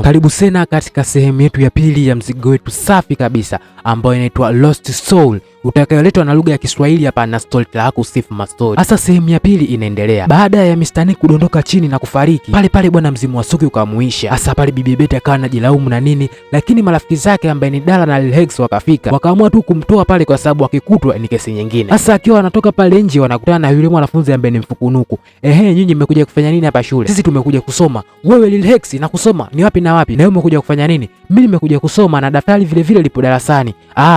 Karibu sana katika sehemu yetu ya pili ya mzigo wetu safi kabisa ambayo inaitwa Lost Soul, utakayoletwa na lugha ya Kiswahili hapa na storyteller yako Steve Mastori. Hasa sehemu ya pili inaendelea. Baada ya Mr. Nick kudondoka chini na kufariki, pale bwana mzimu wa Suki ukamuisha. Hasa pale Bibi Betty akawa anajilaumu na nini, lakini marafiki zake ambaye ni Dala na Lil Hex wakafika, wakaamua tu kumtoa pale kwa sababu akikutwa ni kesi nyingine. Hasa akiwa anatoka pale nje wanakutana na yule mwanafunzi ambaye ni mfukunuku. Nyinyi mmekuja kufanya nini hapa shule? Sisi tumekuja kusoma. Wewe Lil Hex, na kusoma ni wapi na wapi? Na wewe umekuja kufanya nini? Mimi nimekuja kusoma na daftari vile vile lipo darasani.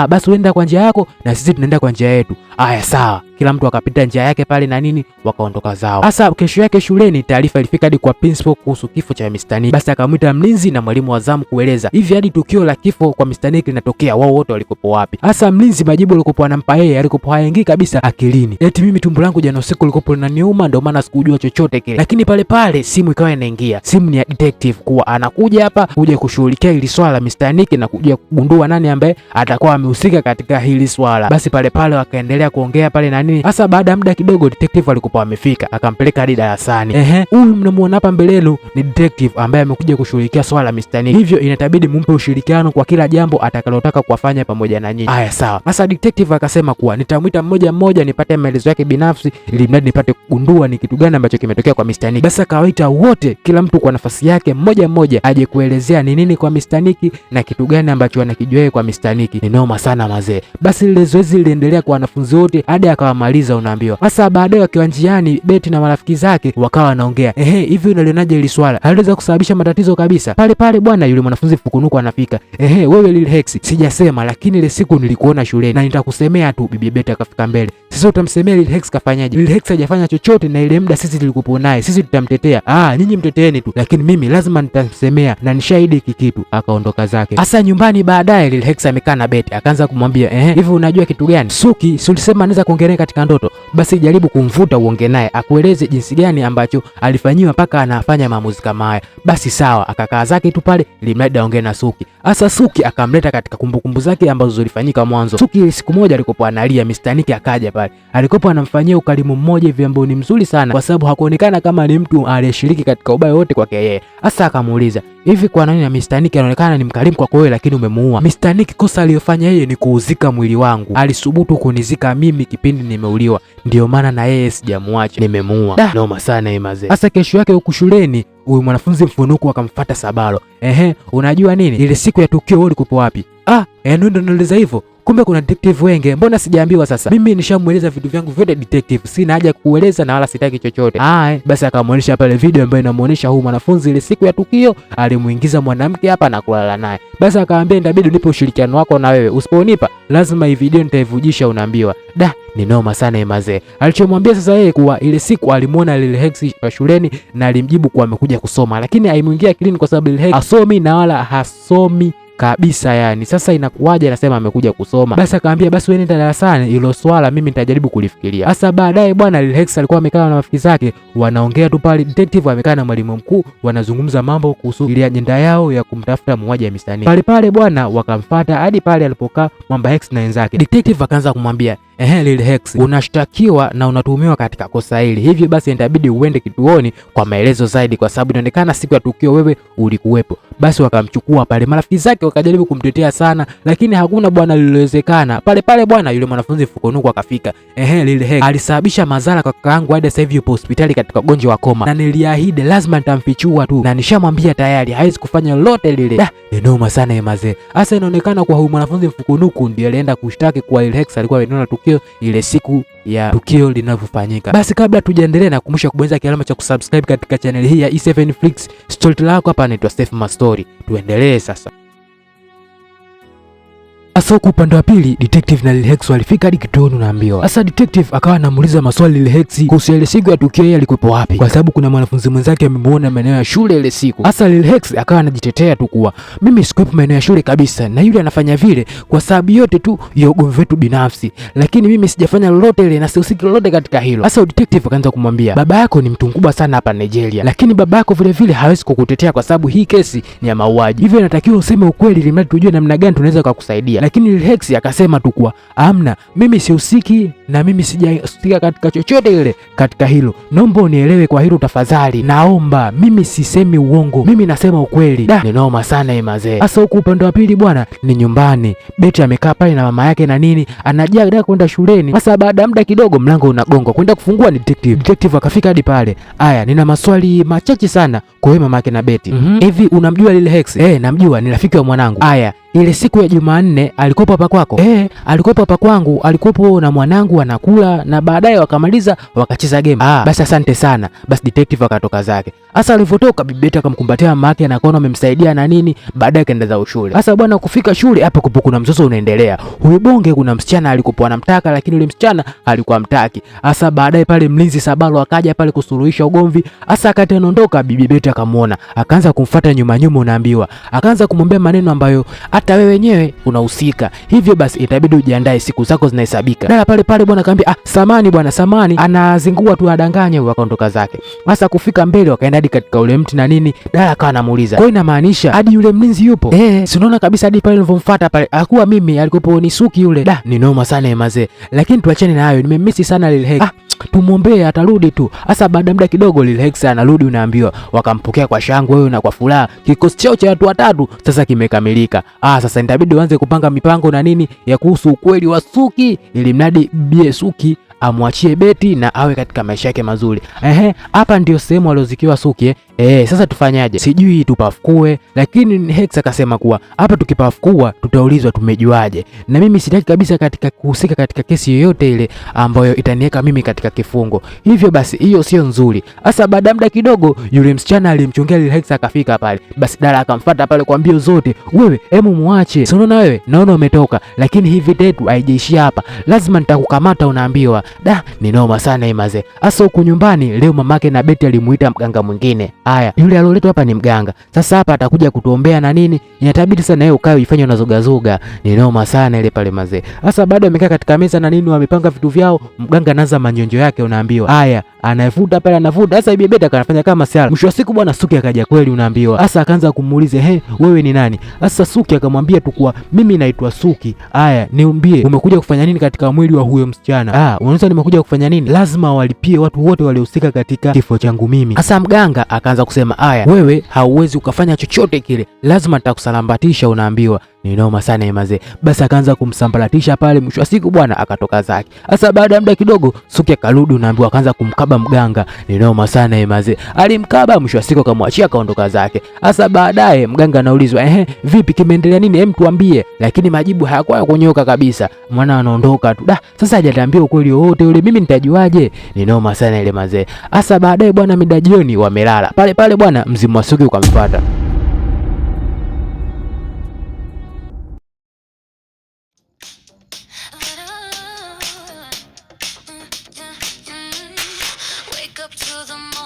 Basi uenda kwa njia yako na sisi tunaenda kwa njia yetu. Sawa. Kila mtu akapita njia yake pale na nini, wakaondoka zao. Sasa kesho yake shuleni taarifa ilifika hadi kwa principal kuhusu kifo cha Mr. Nick. Basi akamwita mlinzi na mwalimu wa zamu kueleza hivi hadi tukio la kifo kwa Mr. Nick linatokea, wao wote walikopo wapi. Sasa mlinzi majibu alikopo anampa yeye alikopo hayaingii kabisa akilini. Eti mimi tumbo langu jana usiku likopo linaniuma ndio maana sikujua chochote kile. Lakini pale simu ikawa inaingia. Simu ni ya detective kuwa anakuja hapa kuja kushughulikia hili swala la Mr. Nick na kuja kugundua nani ambaye atakuwa amehusika katika hili swala. Basi pale wakaendelea kuongea pale na nini. Sasa baada ya muda kidogo detective alikuwa amefika, akampeleka hadi darasani. Huyu mnamuona hapa mbele yenu ni detective ambaye amekuja kushughulikia swala la Mr. Nick. Hivyo inatabidi mumpe ushirikiano kwa kila jambo atakalotaka kuwafanya pamoja na nyinyi. Sawa. Sasa detective akasema kuwa nitamuita mmoja nipate maelezo yake binafsi ili mradi nipate kugundua ni kitu gani ambacho kimetokea kwa Mr. Nick. Basi akawaita wote, kila mtu kwa nafasi yake mmoja aje kuelezea ni nini kwa Mr. Nick na kitu gani ambacho anakijua kwa Mr. Nick. Ni noma sana mazee. Basi lile zoezi liliendelea kwa wanafunzi wote hadi akawamaliza unaambiwa. Sasa baadaye wakiwa njiani Betty na marafiki zake wakawa wanaongea. Hivi unalionaje hili swala? Haliweza kusababisha matatizo kabisa. Pale bwana yule mwanafunzi fukunuku anafika. Wewe Lil Hex, sijasema lakini ile siku nilikuona shuleni na nitakusemea tu. Bibi Betty akafika mbele. Sasa utamsemea Lil Hex kafanyaje? Lil Hex hajafanya chochote na ile muda sisi tulikupo naye. Sisi tutamtetea. Nyinyi mteteeni tu. Lakini mimi lazima nitamsemea na nishahidi hiki kitu. Akaondoka zake. Sasa nyumbani baadaye Lil Hex amekaa na Betty akaanza kumwambia, hivi unajua kitu gani? Suki, si ulisema anaweza kuongea naye katika ndoto? Basi jaribu kumvuta uongee naye akueleze jinsi gani ambacho alifanyiwa mpaka anafanya maamuzi kama haya. Basi sawa, akakaa zake tu pale ili mradi aongee na Suki. Sasa Suki akamleta katika kumbukumbu zake ambazo zilifanyika mwanzo. Suki siku moja alikopo analia, Mr. Nick akaja pale. Alikopo anamfanyia ukarimu mmoja hivi ambao ni mzuri sana kwa sababu hakuonekana kama ni mtu aliyeshiriki katika ubaya wote kwake yeye. Sasa akamuuliza, hivi kwa nini na Mr. Nick anaonekana ni mkarimu kwako wewe lakini umemuua? Mr. Nick kosa aliyofanya yeye ni kuuzika mwili wangu. Alisubutu kunizika mimi kipindi nimeuliwa. Ndio maana na yeye sijamuacha, nimemuua. Noma sana mazee. Sasa kesho yake huku shuleni huyu mwanafunzi mfunuku akamfuata Sabalo. Unajua nini? Ile siku ya tukio wewe ulikuwa wapi? Ndio naeleza hivyo. Kumbe kuna detective Wenge, mbona sijaambiwa sasa? Mimi nishamueleza vitu vyangu vyote detective, sina haja kueleza na wala sitaki chochote. Basi akamuonyesha pale video ambayo inamuonyesha huyu mwanafunzi ile siku ya tukio alimuingiza mwanamke hapa na kulala naye. Basi akamwambia inabidi unipe ushirikiano wako na wewe. Usiponipa lazima hii video nitaivujisha unaambiwa. Ni noma sana mazee. Alichomwambia sasa yeye kuwa ile siku alimuona Lil Hex shuleni na alimjibu kuwa amekuja kusoma, lakini haimuingia akilini kwa sababu Lil Hex hasomi na wala hasomi kabisa yani. Sasa inakuwaje anasema amekuja kusoma? Basi akamwambia basi wewe nenda darasani, hilo swala mimi nitajaribu kulifikiria. Sasa baadaye bwana Lil Hex alikuwa amekaa na rafiki zake wanaongea tu pale. Detective amekaa na mwalimu mkuu wanazungumza mambo kuhusu ile ajenda yao ya kumtafuta muuaji wa Mr. Nick. Pale bwana wakamfuata hadi pale alipokaa Mwamba Hex na wenzake. Detective akaanza kumwambia, Lil Hex, unashtakiwa na unatuhumiwa katika kosa hili. Hivyo basi inabidi uende kituoni kwa maelezo zaidi kwa sababu inaonekana siku ya tukio wewe ulikuwepo. Basi wakamchukua pale, marafiki zake wakajaribu kumtetea sana lakini hakuna bwana lililowezekana. Pale bwana yule mwanafunzi fukunuku akafika. Lil Hex alisababisha madhara kwa kakaangu hadi sasa hivi yupo hospitali katika ugonjwa wa koma. Na niliahidi lazima nitamfichua tu. Na nishamwambia tayari hawezi kufanya lolote lile. Ni noma sana mazee. Sasa inaonekana kwa huyu mwanafunzi fukunuku ndiye alienda kushtaki kwa Lil Hex alikuwa anaona tukio ile siku ya tukio linavyofanyika. Basi kabla tujaendelea na kukumbusha kubonyeza kialama cha kusubscribe katika channel hii ya E7 Flix. Storyteller yako hapa anaitwa Steve Mastori. Tuendelee sasa. Sasa kwa upande wa pili detective na Lil Hex walifika hadi kituoni unaambiwa. Sasa detective akawa anamuuliza maswali Lil Hex kuhusu ile siku ya tukio yeye alikuwa wapi, kwa sababu kuna mwanafunzi mwenzake amemuona maeneo ya shule ile siku. Sasa Lil Hex akawa anajitetea tu kuwa mimi sikuwepo maeneo ya shule kabisa na yule anafanya vile kwa sababu yote tu ya ugomvi wetu binafsi, lakini mimi sijafanya lolote ile na sihusiki lolote katika hilo. Sasa detective akaanza kumwambia baba yako ni mtu mkubwa sana hapa Nigeria, lakini baba yako vile vile hawezi kukutetea kwa sababu hii kesi ni ya mauaji. Hivyo inatakiwa useme ukweli ili mradi tujue namna gani tunaweza kukusaidia. lakini Lil Hex akasema tu kuwa amna, mimi sihusiki na mimi sijahusika katika chochote ile katika hilo, naomba unielewe kwa hilo tafadhali, naomba, mimi sisemi uongo, mimi nasema ukweli. Ni noma sana mazee. Sasa huku upande wa pili bwana ni nyumbani, Betty amekaa pale na mama yake na nini, anajiandaa kwenda shuleni. Sasa baada ya muda kidogo mlango unagongwa, kwenda kufungua ni detective akafika hadi pale. Aya, nina maswali machache sana kwa wewe mama yake na Betty. Hivi unamjua Lil Hex? Namjua, ni rafiki wa mwanangu. Aya, ile siku ya Jumanne alikuwa hapa kwako? Alikuwa hapa kwangu, alikuwa na mwanangu anakula na baadaye wakamaliza wakacheza game. Basi asante sana. Basi detective akatoka zake. Sasa alivyotoka bibi Betty akamkumbatia mama yake na akaona amemsaidia na nini, baadaye kaenda za shule. Sasa bwana kufika shule hapo kupo kuna mzozo unaendelea. Huyu bonge kuna msichana alikuwa anamtaka lakini yule msichana alikuwa amtaki. Sasa baadaye pale mlinzi Sabalo akaja pale kusuluhisha ugomvi. Sasa akati anaondoka bibi Betty akamuona, akaanza kumfuata nyuma nyuma, unaambiwa. Akaanza kumwambia maneno ambayo hata wewe wenyewe unahusika. Hivyo basi itabidi ujiandae, siku zako zinahesabika. Dada pale pale bwana akamwambia samani bwana, samani, anazingua tu adanganye, wakaondoka zake. Sasa kufika mbele wakaenda hadi katika ule mti na nini, dada akawa anamuuliza, kwa hiyo inamaanisha hadi yule mlinzi yupo? Si unaona kabisa hadi pale nilivomfuata pale akuwa mimi alikuwa ni Suki yule. Ni noma sana mazee. Lakini tuachane na hayo, nimemisi sana Lil Hex. Tumuombee atarudi tu. Sasa baada muda kidogo Lil Hex anarudi, unaambiwa wakampokea kwa shangwe wewe na kwa furaha. Kikosi chao cha watu watatu sasa kimekamilika. Sasa itabidi uanze kupanga mipango na nini ya kuhusu ukweli wa Suki, ili mradi bie Suki amwachie Betty na awe katika maisha yake mazuri. Hapa ndio sehemu aliozikiwa Suki. Sasa tufanyaje? Sijui tupafukue, lakini Hex akasema kuwa hapa tukipafukua tutaulizwa tumejuaje, na mimi sitaki kabisa katika kuhusika katika kesi yoyote ile ambayo itaniweka mimi katika kifungo. Hivyo basi hiyo sio nzuri. Sasa baada muda kidogo yule msichana alimchongea Lil Hex akafika pale. Basi dada akamfuata pale kwa mbio zote, wewe hemu muache, si unaona wewe, naona umetoka, lakini hivi tetu haijaishia hapa, lazima nitakukamata, unaambiwa. Ni noma sana mazee. Sasa huku nyumbani leo mamake na Betty alimuita mganga mwingine. Haya, yule alioletwa hapa ni mganga. Sasa hapa atakuja kutuombea na nini, inatabidi sana yeye ukae uifanye unazogazoga. Ni noma sana ile pale mazee. Sasa bado amekaa katika meza na nini, wamepanga vitu vyao, mganga anaanza manyonjo yake, unaambiwa. Haya, anavuta pale anavuta. Sasa bibi Betty akanafanya kama siala. Mwisho wa siku bwana Suki akaja kweli, unaambiwa. Sasa akaanza kumuuliza, wewe ni nani? Sasa Suki akamwambia tu kuwa mimi naitwa Suki. Haya, niambie umekuja kufanya nini katika mwili wa huyo msichana? Unaweza nimekuja kufanya nini? Lazima walipie watu wote waliohusika katika kifo changu mimi. Sasa mganga akaanza kusema, haya, wewe hauwezi ukafanya chochote kile, lazima nitakusalambatisha, unaambiwa. Ni noma sana mazee. Basi akaanza kumsambaratisha pale, mwisho wa siku bwana akatoka zake. Sasa baada ya muda kidogo Suki akarudi, unaambiwa akaanza kumkaba mganga. Ni noma sana mazee. Alimkaba, mwisho wa siku akamwachia akaondoka zake. Sasa baadaye mganga anaulizwa, vipi kimeendelea nini? Tuambie. Lakini majibu hayakuwa kunyoka kabisa. Mwana anaondoka tu. Sasa hajaniambia ukweli wote ule, mimi nitajuaje? Ni noma sana ile mazee. Sasa baadaye bwana mida jioni wamelala. Pale pale bwana mzimu wa Suki ukamfuata. Wake up to the